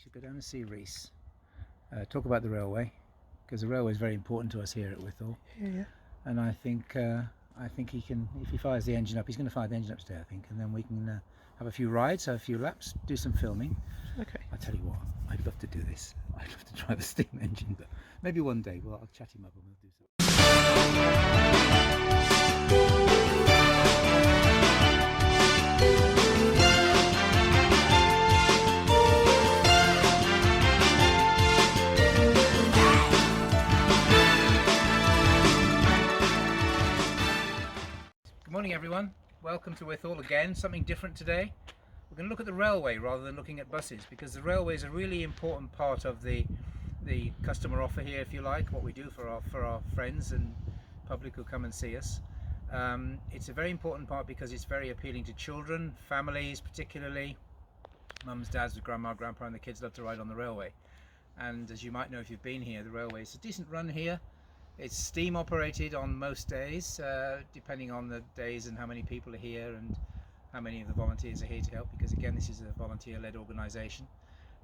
should go down and see Reese. Talk about the railway, because the railway is very important to us here at Wythall. Yeah. And I think he can, if he fires the engine up, he's going to fire the engine up today, I think, and then we can have a few rides, have a few laps, do some filming. Okay. I tell you what, I'd love to do this. I'd love to try the steam engine, but maybe one day. Well, I'll chat him up and we'll do something. Good morning everyone, welcome to Wythall again. Something different today. We're going to look at the railway rather than looking at buses, because the railway is a really important part of the customer offer here, if you like, what we do for our friends and public who come and see us. It's a very important part because it's very appealing to children, families particularly, mums, dads with grandma, grandpa and the kids love to ride on the railway. And as you might know if you've been here, the railway is a decent run here. It's steam operated on most days, depending on the days and how many people are here and how many of the volunteers are here to help, because again this is a volunteer-led organisation.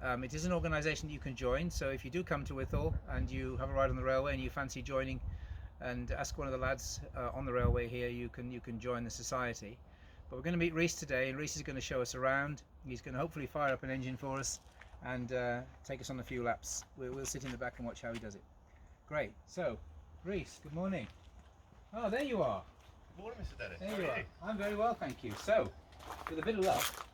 It is an organisation that you can join, so if you do come to Wythall and you have a ride on the railway and you fancy joining, and ask one of the lads on the railway here, you can join the society. But we're going to meet Reese today, and Reese is going to show us around. He's going to hopefully fire up an engine for us and take us on a few laps. We'll sit in the back and watch how he does it. Great. So Reese, good morning. Oh, there you are. Good morning, Mr. Dennis. There you are. I'm very well, thank you. So, with a bit of luck,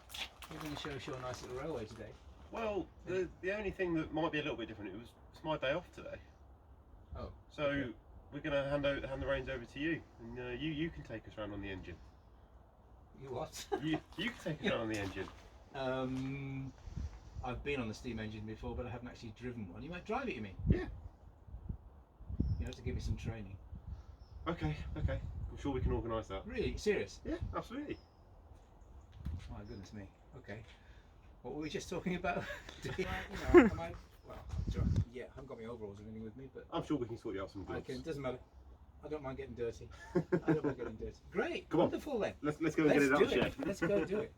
we're going to show us your nice little railway today. Well, the only thing that might be a little bit different, it's my day off today. Oh. So okay. We're going to hand the reins over to you, and you can take us around on the engine. You what? you can take us around on the engine. I've been on the steam engine before, but I haven't actually driven one. You might drive it, you mean? Yeah. You have to give me some training. Okay. I'm sure we can organise that. Really? Serious? Yeah, absolutely. My goodness me. Okay. What were we just talking about? Yeah, I haven't got my overalls or anything with me, but I'm sure we can sort you out some gloves. Doesn't matter. I don't mind getting dirty. Great. Come on. Wonderful then. Let's go and get it out, Chef. Let's go do it.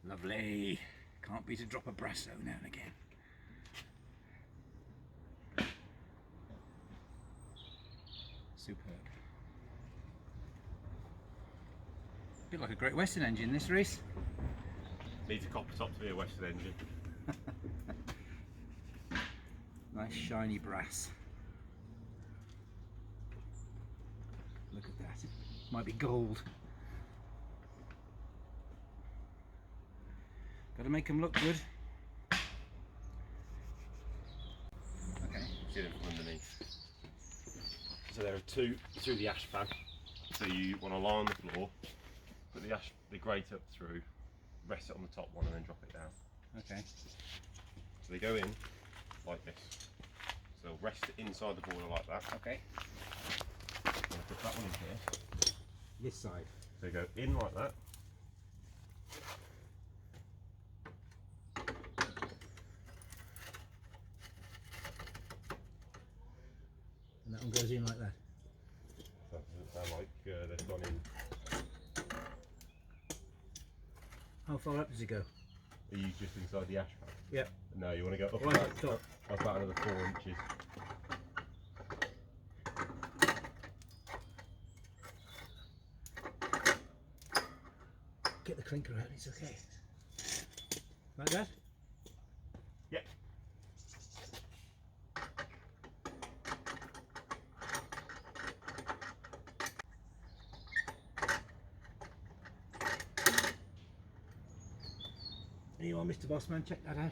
Lovely. Can't beat a drop of brasso now and again. Superb. A bit like a Great Western engine, this, Reese. Needs a copper top to be a Western engine. Nice shiny brass. Look at that. Might be gold. Got to make them look good. Okay. Get it from underneath. So there are two through the ash pan. So you want to lie on the floor, put the grate up through, rest it on the top one, and then drop it down. Okay. So they go in like this. So they'll rest it inside the boiler like that. Okay. I'm going to put that one in here. This side. So they go in like that. And that one goes in like that. That doesn't sound like they've gone in. How far up does it go? Are you just inside the ash pan? Yep. No, you want to go up, Right about, at the top. up about another 4 inches. Get the clinker out, it's okay. Like that? Yep. There you are, Mr. Bossman, check that out.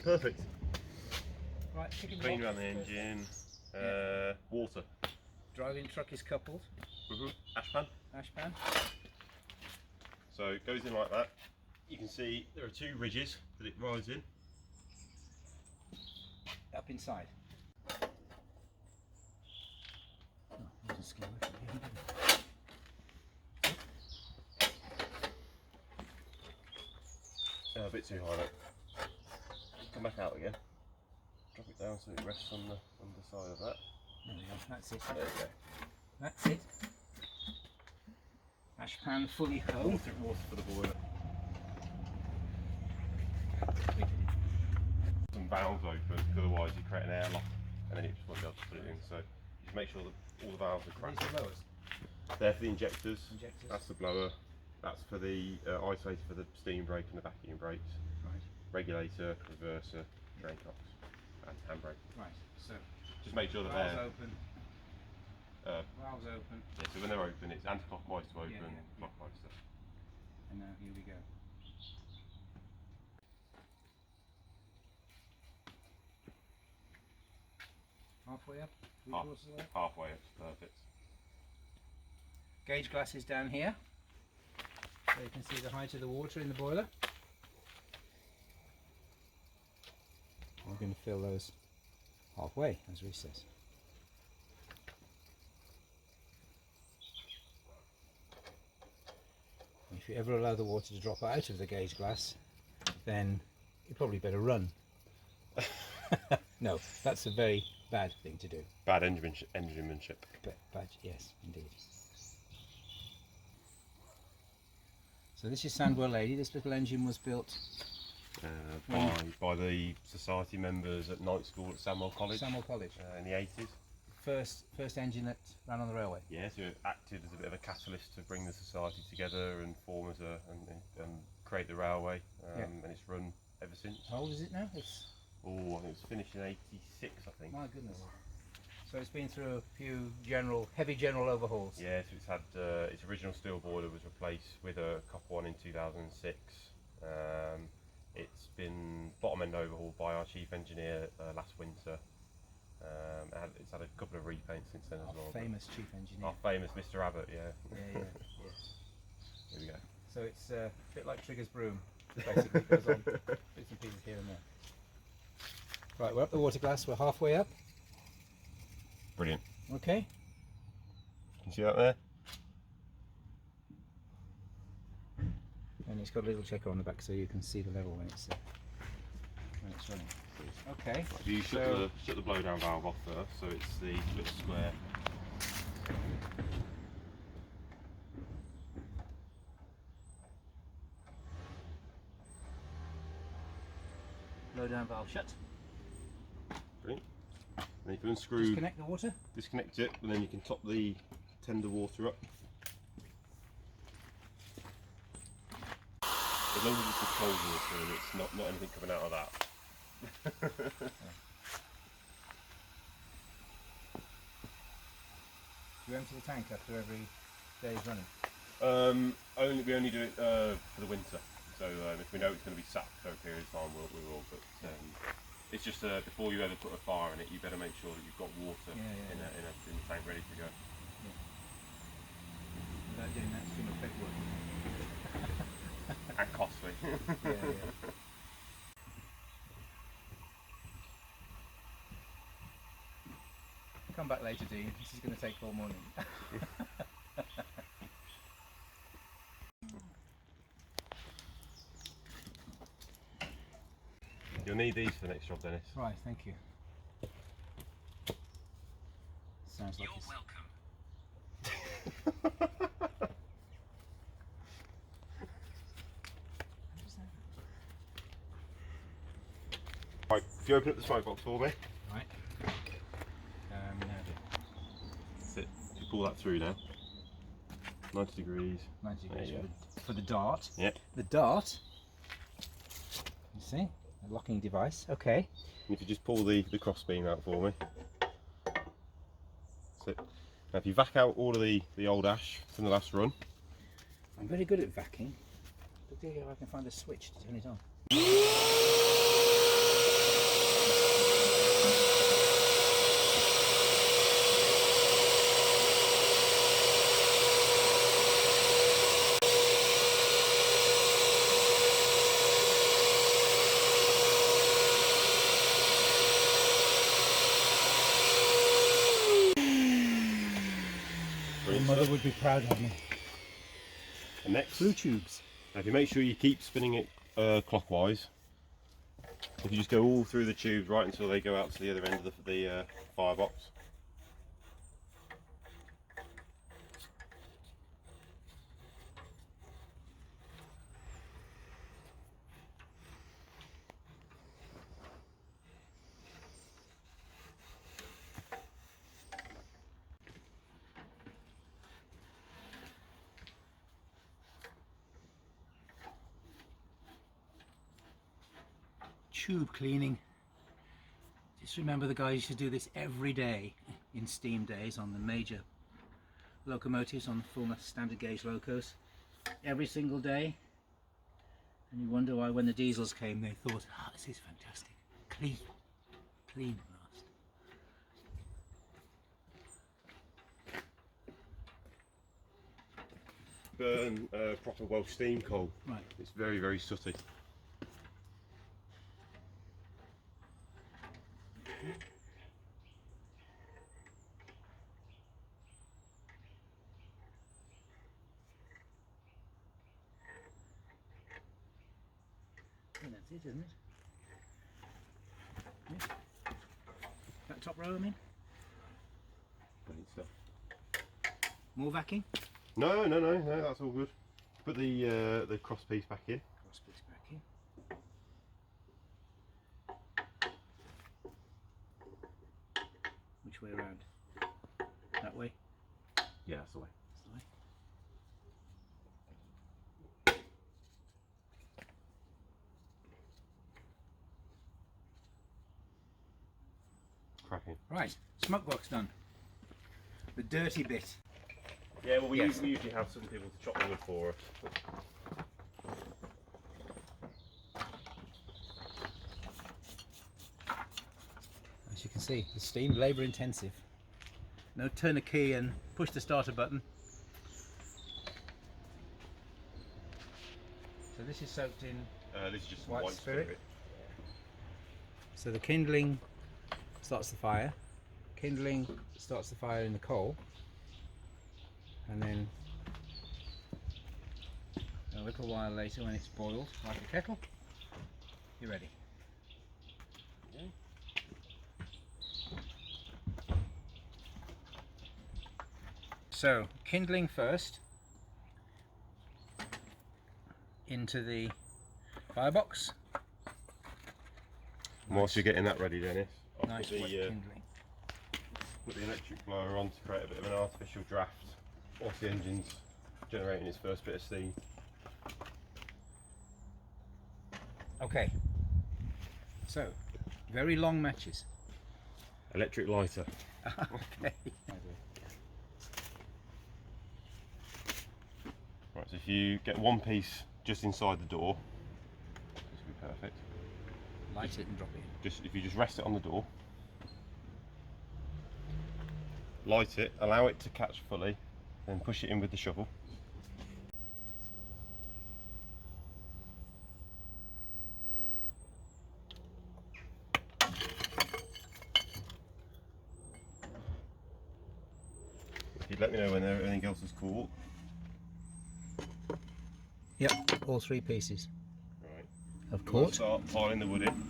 Perfect. Right, kicking Clean the around box. the engine. Water. Driving truck is coupled. Ash pan. Ash pan. So it goes in like that. You can see there are two ridges that it rides in. Up inside. Oh, there's a scale. A bit too high, look. Come back out again. Drop it down so it rests on the underside of that. There we go. That's it. There we go. That's it. Ash pan fully home. Water for the boiler. Some valves open, because otherwise you create an airlock and then you just won't be able to put it in. So just make sure that all the valves are cracked. These are blowers. They're for the injectors. Injectors. That's the blower. That's for the isolator for the steam brake and the vacuum brakes. Right. Regulator, reverser, drain cocks, and handbrake. Right. So Just make sure that valves they're open. Valves open. yeah, so when they're open, it's anti-clockwise to open, Yeah. clockwise to. And now here we go. Halfway up. Three-quarters of the way. Halfway up, perfect. Gauge glass is down here. So you can see the height of the water in the boiler. We're going to fill those halfway, as Reece says. If you ever allow the water to drop out of the gauge glass, then you probably better run. No, that's a very bad thing to do. Bad enginemanship. Bad, yes, indeed. So this is Sandwell Lady. This little engine was built By the society members at night school at Sandwell College. Sandwell College. In the 80s. First engine that ran on the railway. Yeah, so it acted as a bit of a catalyst to bring the society together and form as and create the railway. And it's run ever since. How old is it now? It's I think it was finished in '86, I think. my goodness. So it's been through a few heavy general overhauls. Yeah, so it's had its original steel boiler was replaced with a copper one in 2006. It's been bottom end overhauled by our chief engineer last winter. It's had a couple of repaints since then as well. Famous chief engineer. Our famous Mr. Abbott, yeah. Yeah. Here we go. So it's a bit like Trigger's broom, basically. It goes on bits and pieces here and there. Right, we're up the water glass. We're halfway up. Brilliant. Okay. Can you see that there? And it's got a little checker on the back so you can see the level when it's running. Okay. Right, you shut the blow down valve off first, so it's the little square. Blow down valve shut. Brilliant. Then you can unscrew, Disconnect the water. disconnect it, and then you can top the tender water up. As long as it's the cold water and it's not anything coming out of that. Do you empty the tank after every day's running? We only do it for the winter. So if we know it's going to be sat for a period of time, we will. But it's just before you ever put a fire in it, you better make sure that you've got water in the tank ready to go. Without doing that, it's too much paperwork. And costly. Yeah. Come back later, Dean. This is going to take all morning. You'll need these for the next job, Dennis. Right, thank you. Sounds like welcome. Right, if you open up the smoke box for me. Right. Now do. That's it. If you pull that through now. 90 degrees. 90 There degrees you go. for the dart. Yep. The dart. You see, a locking device. Okay. And if you just pull the cross beam out for me. That's it. Now if you vac out all of the old ash from the last run. I'm very good at vacuuming. Particularly if I can find a switch to turn it on. Sandwell would be proud of me. And next, Blue tubes. now if you make sure you keep spinning it clockwise, if you just go all through the tubes right until they go out to the other end of the firebox. Tube cleaning. Just remember the guys used to do this every day in steam days on the major locomotives, on the former standard gauge locos, every single day. And you wonder why when the diesels came they thought, oh, this is fantastic. Clean at last. Burn proper Welsh steam coal. Right. It's very, very sooty. And that's it, isn't it? Yeah. That top row, I mean. Brilliant stuff. More vacuum. No, that's all good. Put the cross piece back in. Cross piece back in. Which way around? That way? Yeah, that's the way. That's the way. Cracking. Right, smoke box done. The dirty bit. Yeah, well we Yes. usually have some people to chop the wood for us. As you can see, the steam labour intensive. No turn a key and push the starter button. So this is soaked in. This is just some White white spirit. spirit. So the kindling starts the fire. Kindling starts the fire in the coal. And then a little while later, when it's boiled like a kettle, you're ready. Okay. So kindling first into the firebox. Whilst you're getting that ready, Dennis, I'll Nice put wet the kindling. put the electric blower on to create a bit of an artificial draft whilst the engine's generating its first bit of steam. Okay. So very long matches. Electric lighter. Okay. Right, so if you get one piece just inside the door, this will be perfect. Light it and drop it in. Just if you just rest it on the door, light it, allow it to catch fully, then push it in with the shovel. If you'd let me know when everything else is cool. Yep, all three pieces Right. of We'll cord. start piling the wood in.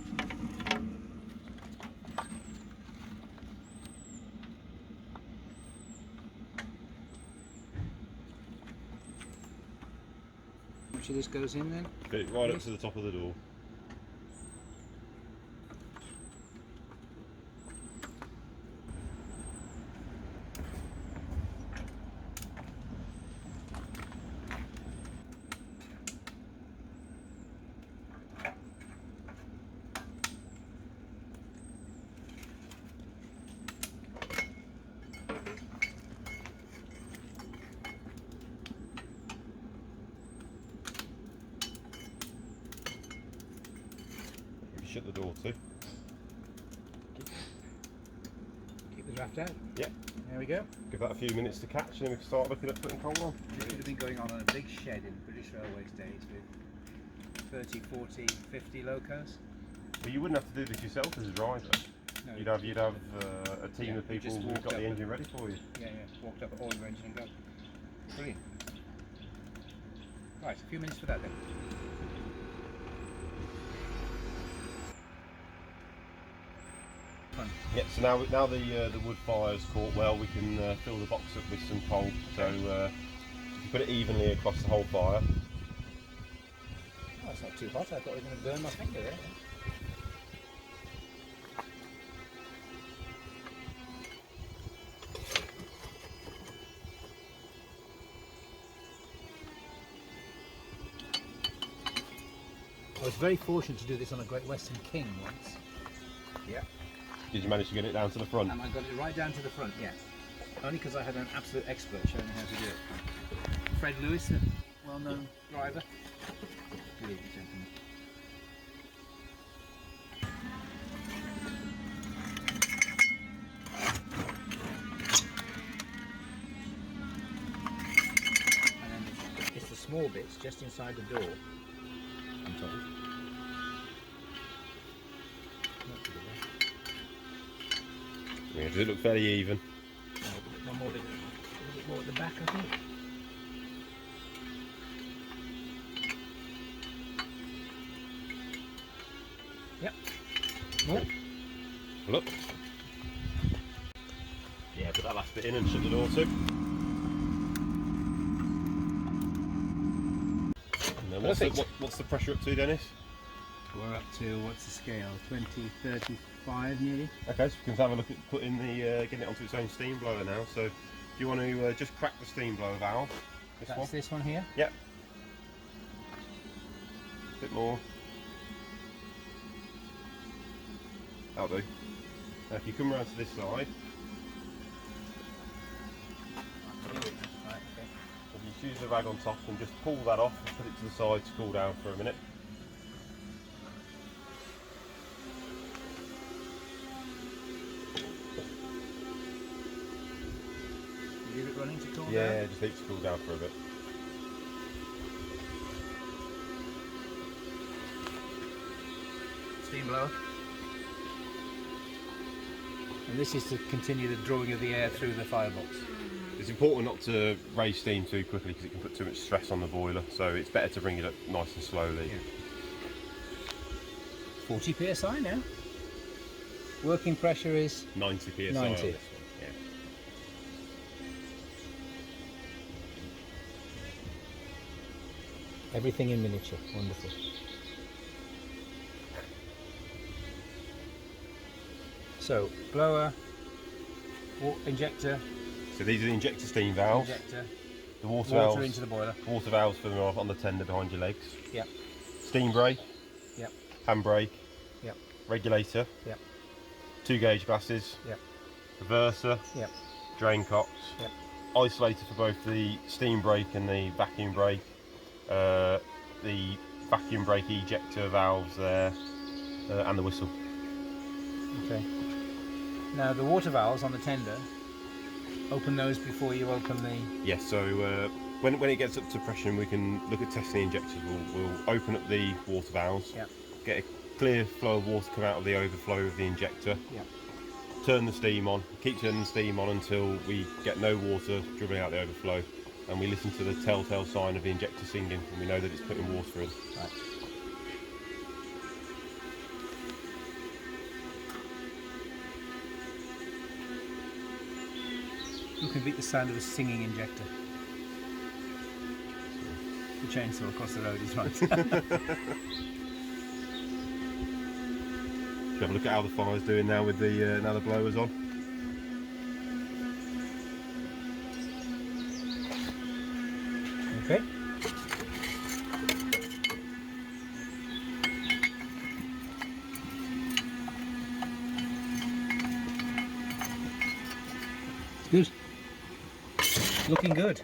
Much of this goes in then? Get it right up to the top of the door. Shut the door too. Keep the draft out. Yep. There we go. Give that a few minutes to catch and then we can start looking at putting coal on. This would have been going on a big shed in British Railways days with 30, 40, 50 locos. Well, you wouldn't have to do this yourself as a driver. No, You'd have a team of you people just who've walked got up the engine and- ready for you. Yeah, walked up at all your engine and go. Brilliant. Right, a few minutes for that then. Fun. Yeah, so now the wood fire's caught well, we can fill the box up with some coal. So if you put it evenly across the whole fire. Oh, it's not too hot. I thought I was going to burn my finger there. I was very fortunate to do this on a Great Western King once. Yeah. Did you manage to get it down to the front? And I got it right down to the front, yeah. Only because I had an absolute expert showing me how to do it. Fred Lewis, a well-known driver. Brilliant gentleman. And then it's the small bits just inside the door, I'm told. Not to the left. Yeah, does it look fairly even? One more bit, a little bit more at the back, I think. Yep. More. Look. Yeah, put that last bit in and shut the door too. And then what's the pressure up to, Dennis? We're up to, what's the scale? 20, 35 nearly. Okay, so we can have a look at putting getting it onto its own steam blower now. So, do you want to just crack the steam blower valve? That's this one here? Yep. A bit more. That'll do. Now, if you come around to this side, Right, okay. if you choose the rag on top and just pull that off and put it to the side to cool down for a minute. Leave it running to cool down? Yeah, just leave it to cool down for a bit. Steam blower. And this is to continue the drawing of the air through the firebox. It's important not to raise steam too quickly because it can put too much stress on the boiler, so it's better to bring it up nice and slowly. Yeah. 40 psi now. Working pressure is 90 psi 90. on this one. Yeah. everything in miniature. Wonderful. So blower, injector. So these are the injector steam valves. Injector. The water Water valves. into the boiler. Water valves for them on the tender behind your legs. Yep. Steam brake. Yep. Handbrake. Yep. Regulator. Yep. 2 gauge glasses. Yep. Reverser. Yep. Drain cops. Yep. Isolator for both the steam brake and the vacuum brake. The vacuum brake ejector valves there, and the whistle. Okay. Now the water valves on the tender, open those before you open the... Yes, so when it gets up to pressure and we can look at testing the injectors, we'll open up the water valves, Yep. get a clear flow of water come out of the overflow of the injector, Yep. turn the steam on, keep turning the steam on until we get no water dribbling out the overflow, and we listen to the telltale sign of the injector singing, and we know that it's putting water in. Right. Who can beat the sound of a singing injector? The chainsaw across the road is right. Should we have a look at how the fire's doing now with the now the blower's on? Okay. Good. Looking good.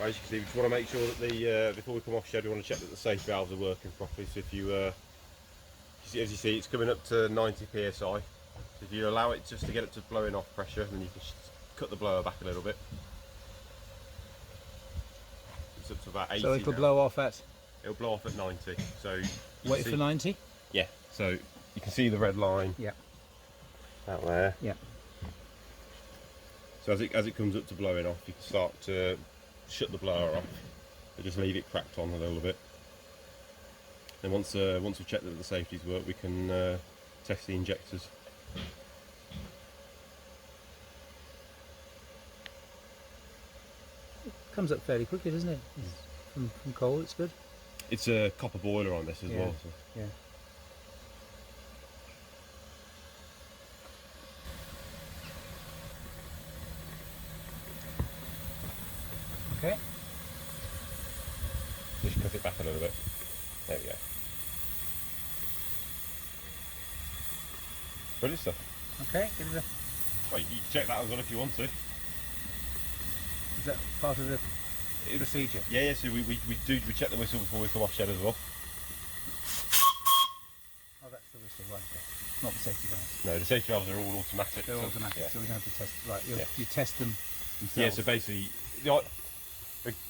As you can see, we just want to make sure that the before we come off shed, we want to check that the safe valves are working properly. So if you, as you see, it's coming up to 90 psi. So if you allow it just to get it to blowing off pressure, then you can cut the blower back a little bit. It's up to about 80 So it'll now. blow off at it'll blow off at 90. So Wait for 90. Yeah. So you can see the red line. Yeah. Out there. Yeah. So as it comes up to blowing off, you can start to shut the blower off. But just leave it cracked on a little bit. And once we check that the safeties work, we can test the injectors. It comes up fairly quickly, doesn't it? From coal, it's good. It's a copper boiler on this as well. So. Yeah. Okay. Just cut it back a little bit. There we go. Brilliant stuff. Okay, give it a... Well, you can check that as well if you want to. Is that part of the procedure? Yeah, so we check the whistle before we come off shed as well. Oh, that's the whistle, right, okay. Not the safety valves. No, the safety valves are all automatic. They're so, automatic, yeah. so we don't have to test, right, Yeah. you test them yourself. Yeah, so basically,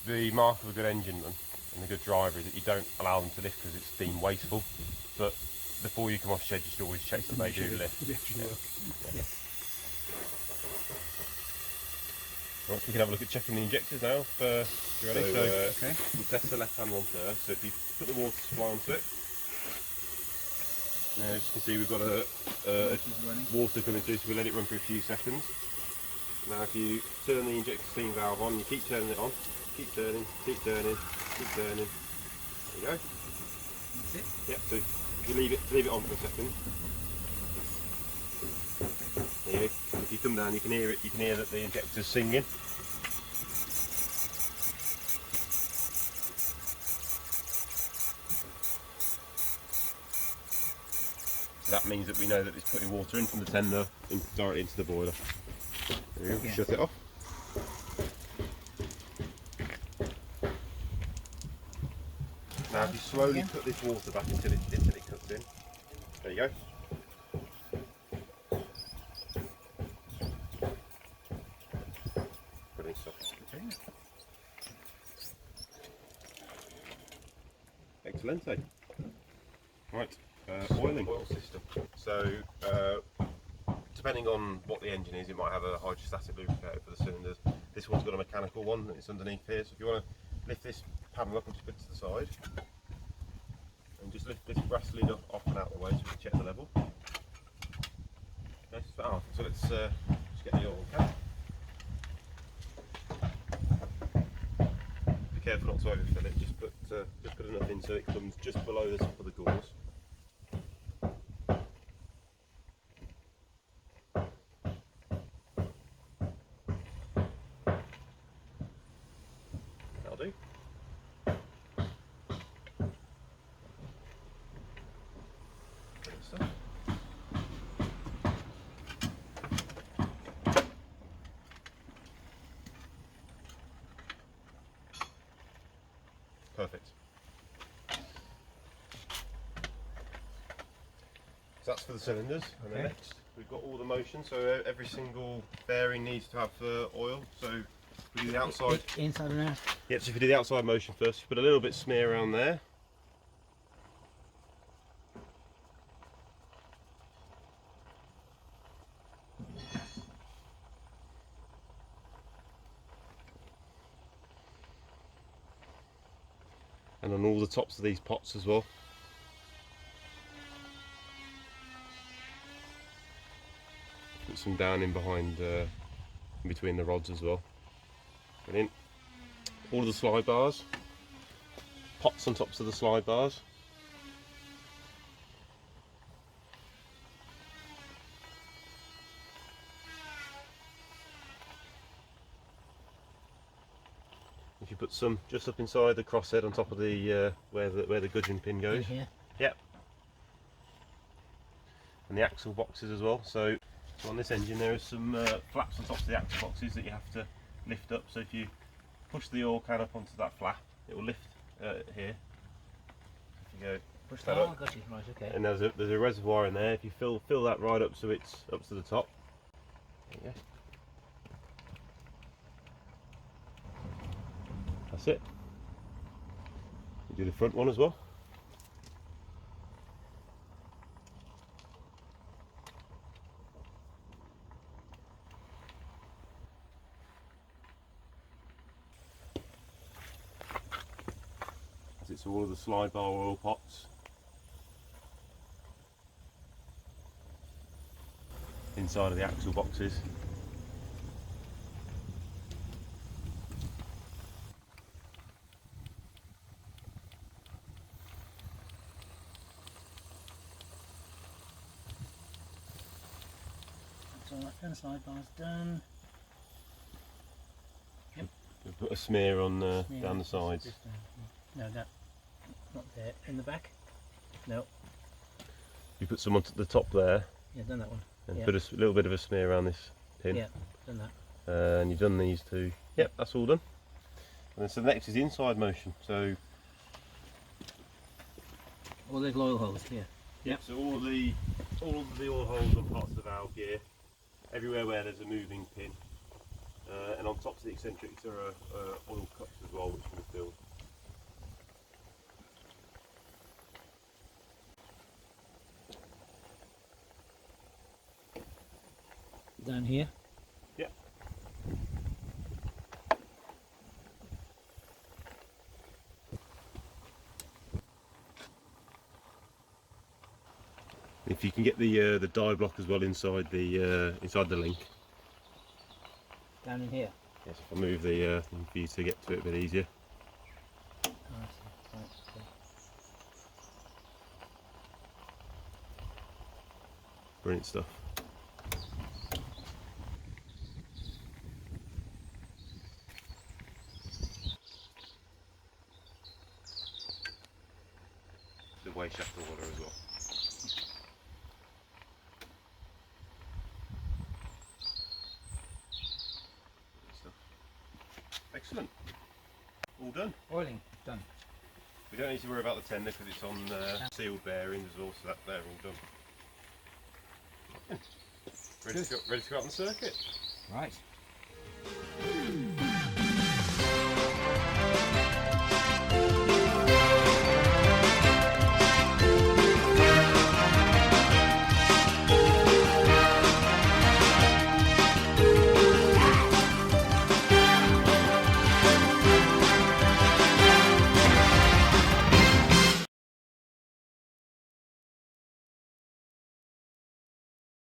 the mark of a good engineman and a good driver is that you don't allow them to lift because it's deemed wasteful. But before you come off shed, you should always check that they do lift. Yeah. Right, so we can have a look at checking the injectors now. If you're ready. So, okay. we'll test the left-hand one first. So if you put the water supply onto it, now as you can see we've got a water coming through, so we'll let it run for a few seconds. Now if you turn the injector steam valve on, you keep turning it on, keep turning, keep turning, keep turning. There you go. That's it? Yep, so if you leave it on for a second. There you go. If you come down you can hear it, you can hear that the injector's singing. So that means that we know that it's putting water in from the tender directly into the boiler. There you go, Yes. shut it off. Now if you slowly put this water back until it cuts in. There you go. Brilliant stuff. Okay. Excellent. Right, oiling. Oil system. So depending on what the engine is, it might have a hydrostatic lubricator for the cylinders. This one's got a mechanical one that's underneath here. So if you want to lift this panel up and just put it to the side, and just lift this brass lid off and out of the way so we can check the level. Okay, so let's just get the oil cap. Be careful not to overfill it. Just put enough in so it comes just below the top of the gauze. That'll do. Brilliant stuff. Perfect. So that's for the cylinders, and then next we've got all the motion. So every single bearing needs to have oil. So we do the outside. Inside and out. Yep. So if you do the outside motion first, you put a little bit of smear around there. And on all the tops of these pots as well. Put some down in behind, in between the rods as well. Brilliant. All of the slide bars. Pots on tops of the slide bars. If you put some just up inside the crosshead on top of the where the gudgeon pin goes. Here. Yep. And the axle boxes as well. So on this engine there are some flaps on top of the axle boxes that you have to lift up. So if you push the oil can up onto that flap, it will lift here. If you go push that up, Got you. Right, okay. and there's a reservoir in there. If you fill that right up so it's up to the top. There you go. That's it. Do the front one as well. It's all of the slide bar oil pots. Inside of the axle boxes. That's all that done, slide bar's done. Yep. We've put a smear on down the sides. No, that, not there. In the back? No. You put some on the top there. Yeah, done that one. And Yeah. put a little bit of a smear around this pin. Yeah, done that. And you've done these two. Yep, that's all done. And then so the next is the inside motion. So All those oil holes here. yep. So all of the oil holes on parts of the valve gear, everywhere where there's a moving pin, and on top of the eccentrics there are oil cups as well, which can be filled. Down here. Yep. If you can get the die block as well inside the link. Down in here. Yes, if I move the thing for you to get to it a bit easier. Oh, I see. Right, okay. Brilliant stuff. The waste shaft order as well. Excellent. All done. Oiling, done. We don't need to worry about the tender because it's on sealed bearings as well, so that they're all done. Ready to go out on the circuit. Right.